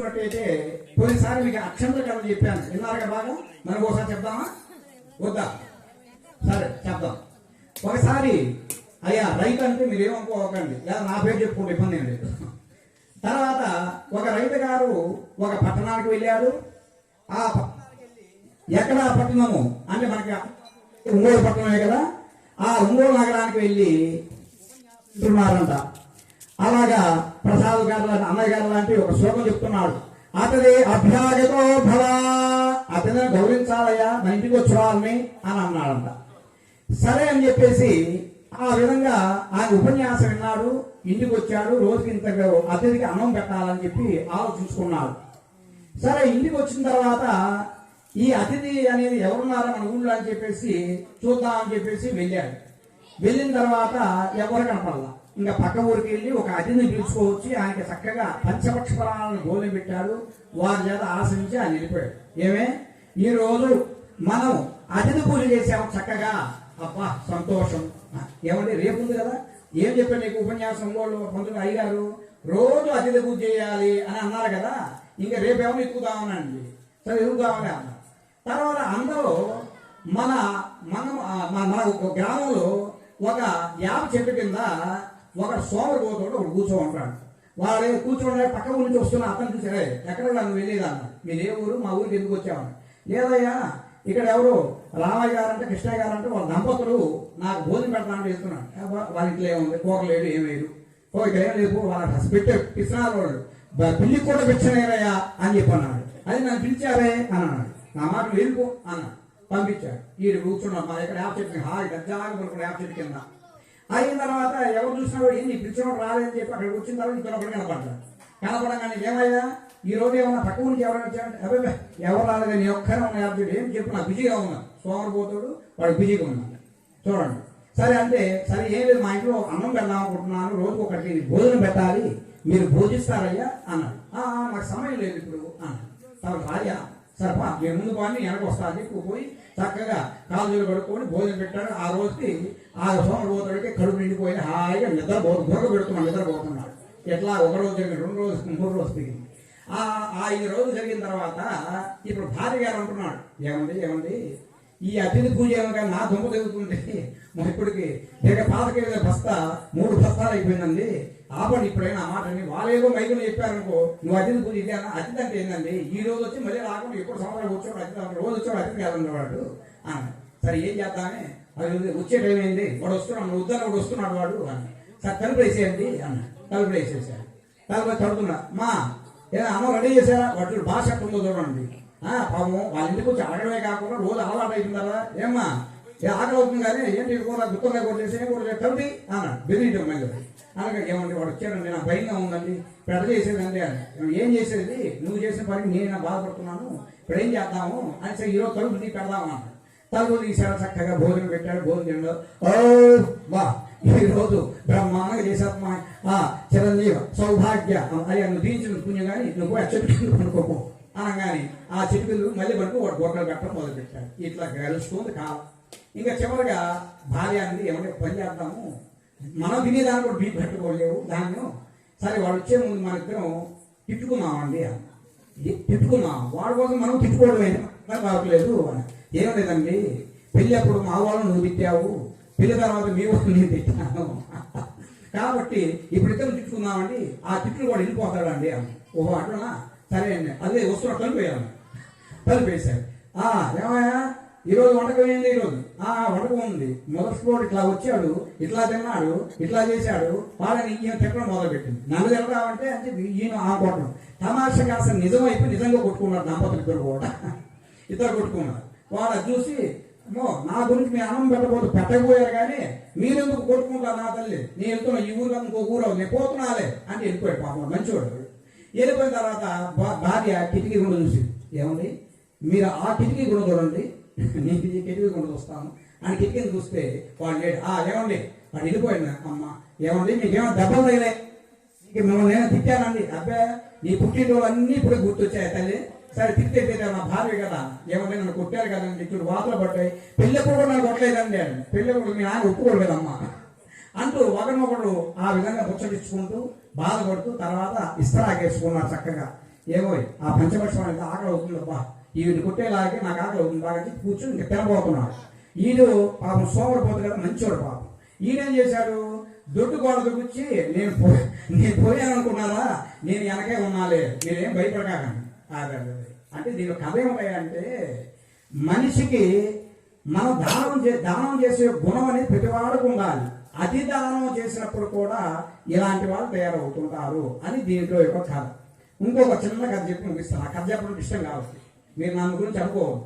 చూసుకున్నట్టయితే పోయినసారి మీకు అక్షంతల కథ చెప్పాను, విన్నారుగా బాగా. మనకు ఒకసారి చెప్దామా వద్దా? సరే చెప్దాం. ఒకసారి అయ్యా రైతు అంటే మీరు ఏమనుకోకండి, లేదా నా పేరు చెప్పుకుంటే ఇబ్బంది ఏం లేదు. తర్వాత ఒక రైతు గారు ఒక పట్టణానికి వెళ్ళాడు. ఆ ఎక్కడ పట్టణము అంటే మనకి ఒంగోలు పట్టణమే కదా, ఆ ఒంగోలు నగరానికి వెళ్ళి ఉంటున్నారంట. అలాగా ప్రసాద్ గారు అన్నయ్య గారు లాంటి ఒక శ్లోకం చెప్తున్నాడు. అతని అభ్యాగతో భవ, అతని గౌరవించాలయ్యా, మన ఇంటికి వచ్చాలని అని అన్నాడంట. సరే అని చెప్పేసి ఆ విధంగా ఆయన ఉపన్యాసం విన్నాడు. ఇంటికి వచ్చాడు. రోజుకి ఇంత అతిథికి అన్నం పెట్టాలని చెప్పి ఆలోచించుకున్నాడు. సరే ఇంటికి వచ్చిన తర్వాత ఈ అతిథి అనేది ఎవరున్నారో మన ఊళ్ళో అని చెప్పేసి చూద్దామని చెప్పేసి వెళ్ళాడు. వెళ్ళిన తర్వాత ఎవరు కనపడాల. ఇంకా పక్క ఊరికి వెళ్ళి ఒక అతిథిని పిలుచుకోవచ్చి ఆయనకి చక్కగా పంచపక్ష ఫలాలను భోజనం పెట్టాడు. వారి చేత ఆశ్రయించి ఆయన వెళ్ళిపోయాడు. ఏమే ఈ రోజు మనం అతిథి పూజ చేసాము చక్కగా, అబ్బా సంతోషం. ఏమంటే రేపు ఉంది కదా, ఏం చెప్పారు నీకు ఉపన్యాసం వాళ్ళు పంతులు అయ్యారు, రోజు అతిథి పూజ చేయాలి అని అన్నారు కదా, ఇంకా రేపేమో ఎక్కుదామనండి. సరే ఎదుగుదామని అన్నారు. తర్వాత అందరూ మన గ్రామంలో ఒక యాప చెట్టు కింద ఒక సోమరిపోతాడు ఒకడు కూర్చో ఉంటాడు. వాడు కూర్చోండి పక్క ఊరి నుంచి వస్తున్నా అతను చూసారే ఎక్కడ నన్ను వెళ్ళేది అన్నాడు. మీరు ఏ ఊరు? మా ఊరికి ఎందుకు వచ్చామని. లేదయ్యా ఇక్కడ ఎవరు రామయ్య గారంటే కృష్ణయ్య గారంటే వాళ్ళ దంపతులు నాకు భోజనం పెడతానంటే వెళ్తున్నాడు. వాళ్ళ ఇంట్లో ఏముంది, కూరలేదు ఏమేరు, ఇక్కడ ఏం లేదు, వాళ్ళ పెట్టే పిచ్చినారు వాళ్ళు, పిల్లి కూడా పిచ్చనేరయ్యా అని చెప్పి అన్నాడు. అది నన్ను పిలిచారే అని అన్నాడు. నా మాట వెళ్ళిపో అన్నాడు. పంపించాడు. వీడు కూర్చున్నాడు. మా ఇక్కడ యాప్ చెట్టు హాయి గజ్జాగా పడుకున్నాడు యాప్ చెట్టు కింద. అయిన తర్వాత ఎవరు చూసినా ఏంటి పిలిచినోడు రాలేదని చెప్పి అక్కడికి వచ్చిన తర్వాత ఇక్కడ ఒకటి కనపడ్డాడు. కనపడంగానే ఏమయ్యా ఈ రోజు ఏమన్నా పక్క నుంచి ఎవరైనా వచ్చారంటే అబ్బాయి ఎవరు రాలేదు, నీ ఒక్కరే ఉన్న యాప్ చెట్టు ఏం చెప్పు, నా బిజీగా ఉన్నా. సోమరిపోతాడు వాడు బిజీగా ఉన్నాడు. చూడండి సరే అంటే సరే ఏం లేదు, మా ఇంట్లో అన్నం పెడదాం అనుకుంటున్నాను, రోజు ఒకటి భోజనం పెట్టాలి, మీరు భోజిస్తారయ్యా అన్నాడు. నాకు సమయం లేదు ఇప్పుడు అన్నాడు. తర్వాత భార్య సరపా నేను ముందు పోయి వెనక వస్తా అని చెప్పి పోయి చక్కగా కాలు కడుక్కొని భోజనం పెట్టాడు. ఆ రోజుకి ఆ సోమరిపోతాడికి కడుపు నిండిపోయి హాయిగా బుర్ర పెడుతున్నాడు, నిద్రపోతున్నాడు. ఎట్లా ఒక రోజు 2 రోజులు 3 రోజులు దిగింది. 5 రోజులు జరిగిన తర్వాత ఇప్పుడు భార్య గారు అంటున్నాడు, ఏమండి ఈ అతిథి పూజ ఏమో నా దుంప తిరుగుతుంది, మా ఇప్పటికి పాతకేళ్ళ బస్తా 3 బస్తాలు అయిపోయిందండి, ఆపండి ఇప్పుడైనా ఆ మాటని. వాళ్ళేదో మైకులు చెప్పారనుకో, నువ్వు అతిథి పూజ ఇది అన్న. అతిథి అంటే ఏంటండి, ఈ రోజు వచ్చి మళ్ళీ రాకుండా ఎప్పుడు సంవత్సరాలు వచ్చాడు అతిథి, రోజు వచ్చాడు అతిథి కాదన్నవాడు అని. సరే ఏం చేద్దామని, అది వచ్చే టైం ఏంది, వాడు వస్తున్నాడు, నువ్వు వద్దని వాడు వస్తున్నాడు వాడు అని. సరే తలుపు వేసేయండి అన్న. తలుపు వేసేసాడు. తలుపు తడుతున్నా మా ఏదో అమ్మ రెడీ చేశారా, వాటి భాష ఉందో చూడండి. పాపం వాళ్ళ ఇంటికి వచ్చి అడగడమే కాకుండా రోజు అలవాటు అయిపోయిందా, ఏమ్మా ఆకలి అవుతుంది కానీ ఏంటి కూడా గుర్తంగా కూడా చేసి కూడా తల్లి అన్నాడు. బెదిరించాం మళ్ళీ అలాగే. ఏమండి వాడు వచ్చాడండి, నాకు భయంగా ఉందండి, పెద్ద చేసేదండి అని. ఏం చేసేది, నువ్వు చేసిన పనికి నేను బాధపడుతున్నాను, ఇప్పుడు ఏం చేద్దాము అని సరే ఈరోజు తలుపు తీసి పెడదాము అన్నాడు. తలుపు తీసాడు, చక్కగా భోజనం పెట్టాడు. భోజనంలో బా ఈరోజు బ్రహ్మాండంగా చేసేమ్మా, చిరంజీవ సౌభాగ్య అయ్యా నువ్వు దీంచిన పుణ్యం కానీ నువ్వు ఆ చెట్టు కింద పడుకోపో అనగాని ఆ చెట్టు కింద మళ్ళీ పడుకో వాడు గొర్రెలు పెట్టడం మొదలు పెట్టాడు. ఇట్లా గెలుస్తుంది కాలం. ఇంకా చివరిగా భార్య అనేది ఏమంటే పని చేద్దాము, మనం తినేదాన్ని కూడా బీపీ పెట్టుకోలేవు దాన్ని. సరే వాడు వచ్చే ముందు మన ఇద్దరం తిట్టుకున్నామండి, తిట్టుకున్నాం. వాడి కోసం మనం తిట్టుకోవడమే రావట్లేదు అని. ఏం లేదండి, పెళ్ళి అప్పుడు మా వాళ్ళని నువ్వు తిట్టావు, పెళ్లి తర్వాత మీ వాళ్ళు నేను తిట్టాను, కాబట్టి ఇప్పుడు ఇద్దరు తిట్టుకుందామండి, ఆ తిట్టులు వాడు వెళ్ళిపోతాడు అండి అని. ఓహో అట్లనా, సరే అండి. అదే వస్తున్నా తలుపేయాలి. తలుపేశాడు. ఏమయ్యా ఈరోజు వంటకం ఏంది, ఈరోజు వంటకం ఉంది. మొదటి ఫ్లోర్ ఇట్లా వచ్చాడు, ఇట్లా తిన్నాడు, ఇట్లా చేశాడు, వాళ్ళని ఈయన తిట్టడం మొదలుపెట్టింది. నన్ను తిడతామంటే అని చెప్పి ఈయన కొట్టడం తమాషగా అసలు నిజమైపోయి నిజంగా కొట్టుకున్నాడు. దంపతులు ఇద్దరు కూడా ఇద్దరు కొట్టుకున్నారు. వాడు అది చూసి నా గురించి మీ అన్నం పెట్టబోతు పెట్టకపోయారు కానీ మీరెందుకు కొట్టుకుంటారు నా తల్లి, నేను వెళ్తున్నా ఈ ఊరు ఇంకో ఊరు నేను పోతున్నాలే అంటే వెళ్ళిపోయాడు. పాపం మంచివాడు. వెళ్ళిపోయిన తర్వాత భార్య కిటికీ గుండా చూసి, ఏమండి మీరు ఆ కిటికీ గుండా చూడండి, నేను కిటికీ గుండా చూస్తాను అని కిటికీని చూస్తే వాడు లేడు. ఏమండి వాడు వెళ్ళిపోయాడు. అమ్మ ఏమండి మీకేమో దెబ్బలు తగిలే, నీకు మిమ్మల్ని నేను తిట్టానండి. అబ్బాయి నీ పుట్టినరోజు అన్నీ ఇప్పుడు గుర్తొచ్చాయి తల్లి. సరే తిట్టే నా భార్య కదా, ఏమంటే నన్ను కొట్టారు కదండి, ఇప్పుడు వాతలు పడ్డాయి, పెళ్ళెప్పుడు కూడా నన్ను కొట్టలేదండి అని. పెళ్ళెప్పుడు మీ ఆయన ఒప్పుకోడు కదమ్మా అంటూ ఒకరినొకడు ఆ విధంగా ముచ్చటించుకుంటూ బాధపడుతూ తర్వాత ఇస్తరాకేసుకున్నారు చక్కగా. ఏమో ఆ పంచపక్షం అనేది ఆకలి అవుతుందబ్బా, ఈవిని కొట్టేలాగే నాకు ఆకలి అవుతుంది బాగా చెప్పి కూర్చొని ఇంకా తినబోతున్నాడు. ఈడు పాపం సోమరిపోతు కదా, మంచివాడు పాపం. ఈయనేం చేశాడు, దొడ్డు గోడ గురించి నేను పోయాను అనుకున్నారా, నేను వెనకే ఉన్నాలే, మీరేం భయపడకండి. అంటే దీని కథ ఏమిటంటే, మనిషికి మనం దానం చేసే గుణం అనేది ప్రతి వాడికి ఉండాలి. అతి దానం చేసినప్పుడు కూడా ఇలాంటి వాళ్ళు తయారవుతుంటారు అని దీంట్లో యొక్క కథ. ఇంకొక చిన్న కథ చెప్పి ముగిస్తాను. ఆ కథ చెప్పడం ఇష్టం కాబట్టి మీరు నా గురించి అనుకోవద్దు.